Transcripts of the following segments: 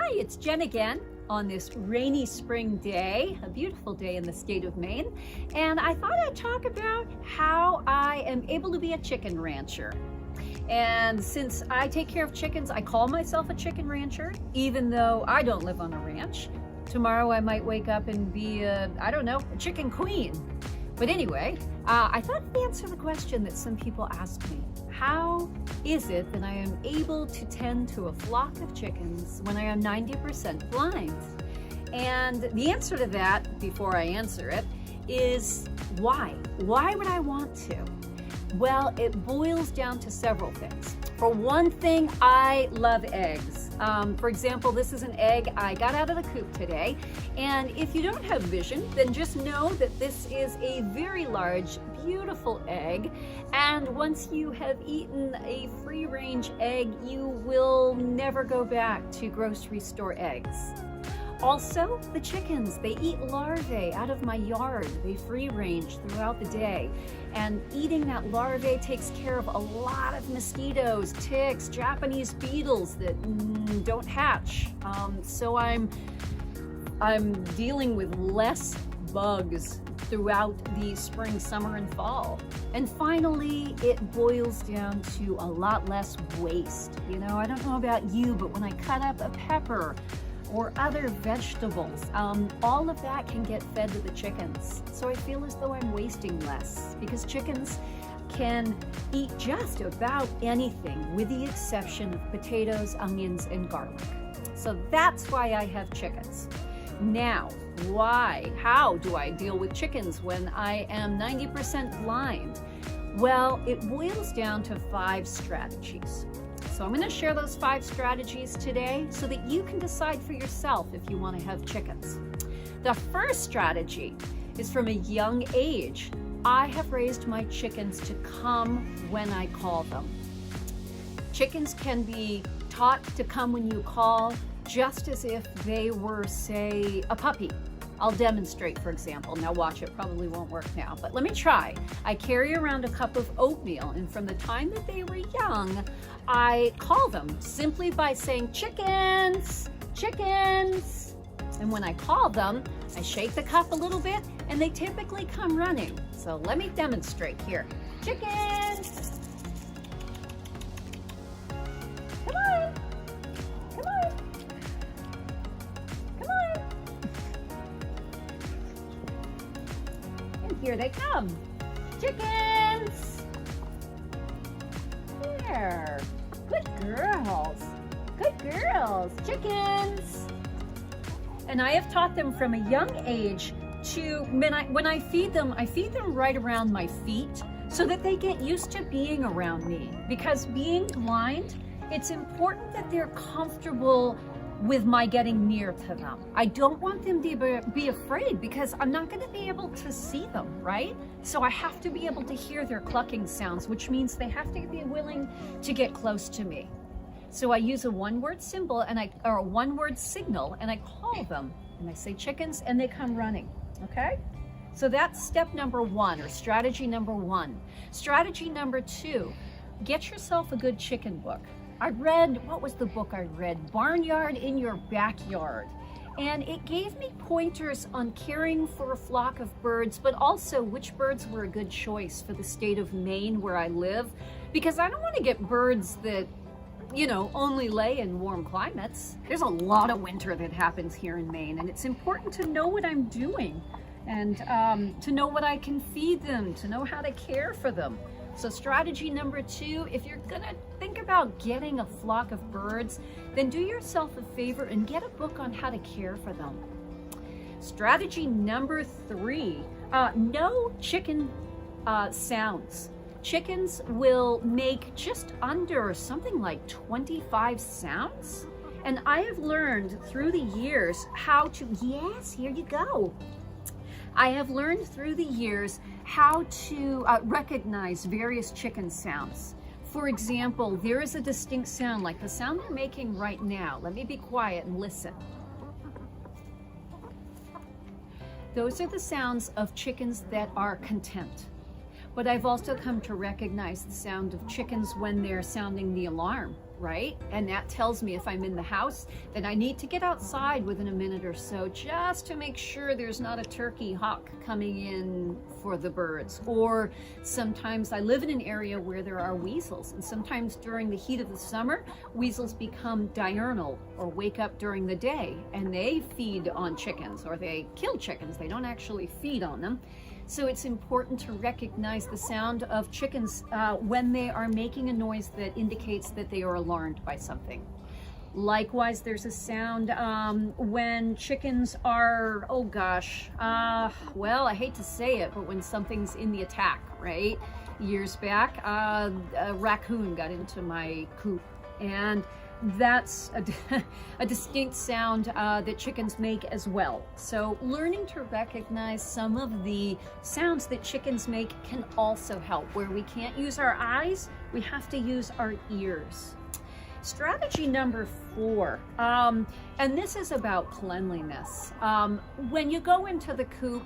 Hi, it's Jen again on this rainy spring day, a beautiful day in the state of Maine. And I thought I'd talk about how I am able to be a chicken rancher. And since I take care of chickens, I call myself a chicken rancher, even though I don't live on a ranch. Tomorrow I might wake up and be a chicken queen. But anyway, I thought I'd answer the question that some people ask me. How is it that I am able to tend to a flock of chickens when I am 90% blind? And the answer to that, before I answer it, is why? Why would I want to? Well, it boils down to several things. For one thing, I love eggs. For example, this is an egg I got out of the coop today. And if you don't have vision, then just know that this is a very large, beautiful egg. And once you have eaten a free-range egg, you will never go back to grocery store eggs. Also, the chickens, they eat larvae out of my yard. They free range throughout the day. And eating that larvae takes care of a lot of mosquitoes, ticks, Japanese beetles that don't hatch. So I'm dealing with less bugs throughout the spring, summer, and fall. And finally, it boils down to a lot less waste. You know, I don't know about you, but when I cut up a pepper, or other vegetables, all of that can get fed to the chickens. So I feel as though I'm wasting less because chickens can eat just about anything with the exception of potatoes, onions, and garlic. So that's why I have chickens. Now, how do I deal with chickens when I am 90% blind? Well, it boils down to 5 strategies. So I'm going to share those 5 strategies today so that you can decide for yourself if you want to have chickens. The first strategy is from a young age. I have raised my chickens to come when I call them. Chickens can be taught to come when you call, just as if they were, say, a puppy. I'll demonstrate, for example. Now watch, it probably won't work now, but let me try. I carry around a cup of oatmeal, and from the time that they were young, I call them simply by saying, chickens, chickens. And when I call them, I shake the cup a little bit, and they typically come running. So let me demonstrate here. Chickens. Come on. Come on. Come on. And here they come. Chickens. There. Good girls. Good girls. Chickens. And I have taught them from a young age to, when I feed them right around my feet so that they get used to being around me. Because being blind, it's important that they're comfortable with my getting near to them. I don't want them to be afraid because I'm not going to be able to see them, right? So I have to be able to hear their clucking sounds, which means they have to be willing to get close to me. So I use a one-word symbol or a one-word signal, and I call them, and I say chickens, and they come running, okay? So that's step number 1, or strategy number 1. Strategy number 2, get yourself a good chicken book. What was the book I read? Barnyard in Your Backyard. And it gave me pointers on caring for a flock of birds, but also which birds were a good choice for the state of Maine where I live, because I don't want to get birds that, only lay in warm climates. There's a lot of winter that happens here in Maine, and it's important to know what I'm doing and to know what I can feed them, to know how to care for them. So strategy number 2, if you're gonna think about getting a flock of birds, then do yourself a favor and get a book on how to care for them. Strategy number 3, no chicken sounds. Chickens will make just under something like 25 sounds. And I have learned through the years how to, yes, here you go. I have learned through the years how to recognize various chicken sounds. For example, there is a distinct sound like the sound they're making right now. Let me be quiet and listen. Those are the sounds of chickens that are content. But I've also come to recognize the sound of chickens when they're sounding the alarm. right? And that tells me if I'm in the house, then I need to get outside within a minute or so just to make sure there's not a turkey hawk coming in for the birds. Or sometimes I live in an area where there are weasels, and sometimes during the heat of the summer, weasels become diurnal or wake up during the day and they feed on chickens, or they kill chickens. They don't actually feed on them. So it's important to recognize the sound of chickens when they are making a noise that indicates that they are alarmed by something. Likewise, there's a sound when chickens are, oh gosh, well, I hate to say it, but when something's in the attack, right? Years back, a raccoon got into my coop, and that's a distinct sound that chickens make as well. So learning to recognize some of the sounds that chickens make can also help. Where we can't use our eyes, we have to use our ears. Strategy number 4, and this is about cleanliness. When you go into the coop,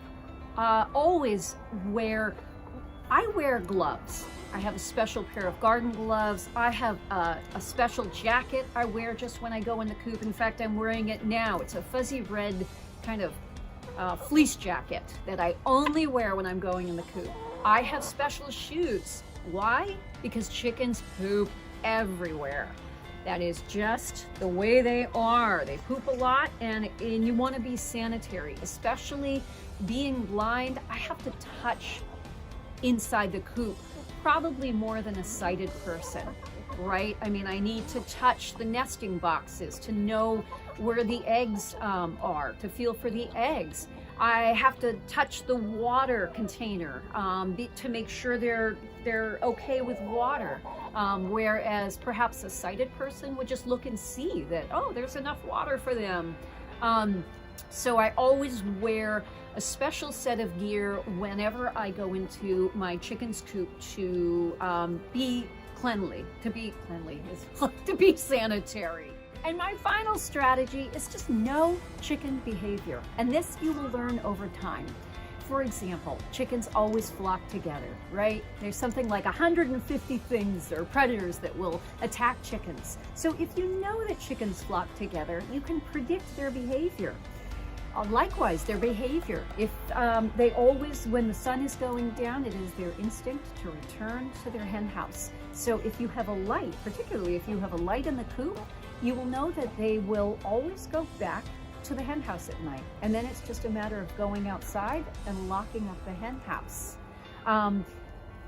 always I wear gloves. I have a special pair of garden gloves. I have a special jacket I wear just when I go in the coop. In fact, I'm wearing it now. It's a fuzzy red kind of fleece jacket that I only wear when I'm going in the coop. I have special shoes. Why? Because chickens poop everywhere. That is just the way they are. They poop a lot, and you want to be sanitary. Especially being blind, I have to touch inside the coop, probably more than a sighted person, right? I mean, I need to touch the nesting boxes to know where the eggs are, to feel for the eggs. I have to touch the water container to make sure they're okay with water. Whereas perhaps a sighted person would just look and see that, oh, there's enough water for them. So I always wear a special set of gear whenever I go into my chicken's coop to be cleanly. To be cleanly is to be sanitary. And my final strategy is just know chicken behavior. And this you will learn over time. For example, chickens always flock together, right? There's something like 150 things or predators that will attack chickens. So if you know that chickens flock together, you can predict their behavior. Likewise, their behavior. If they always, when the sun is going down, it is their instinct to return to their hen house. So if you have a light, particularly if you have a light in the coop, you will know that they will always go back to the hen house at night. And then it's just a matter of going outside and locking up the hen house.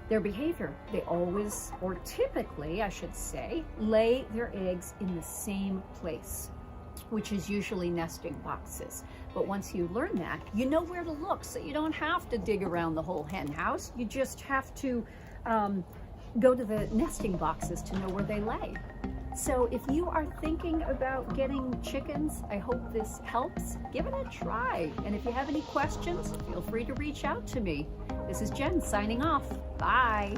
Their behavior, they always, or typically, I should say, lay their eggs in the same place, which is usually nesting boxes. But once you learn that, you know where to look, so you don't have to dig around the whole hen house. You just have to go to the nesting boxes to know where they lay. So if you are thinking about getting chickens, I hope this helps. Give it a try. And if you have any questions, feel free to reach out to me. This is Jen signing off. Bye.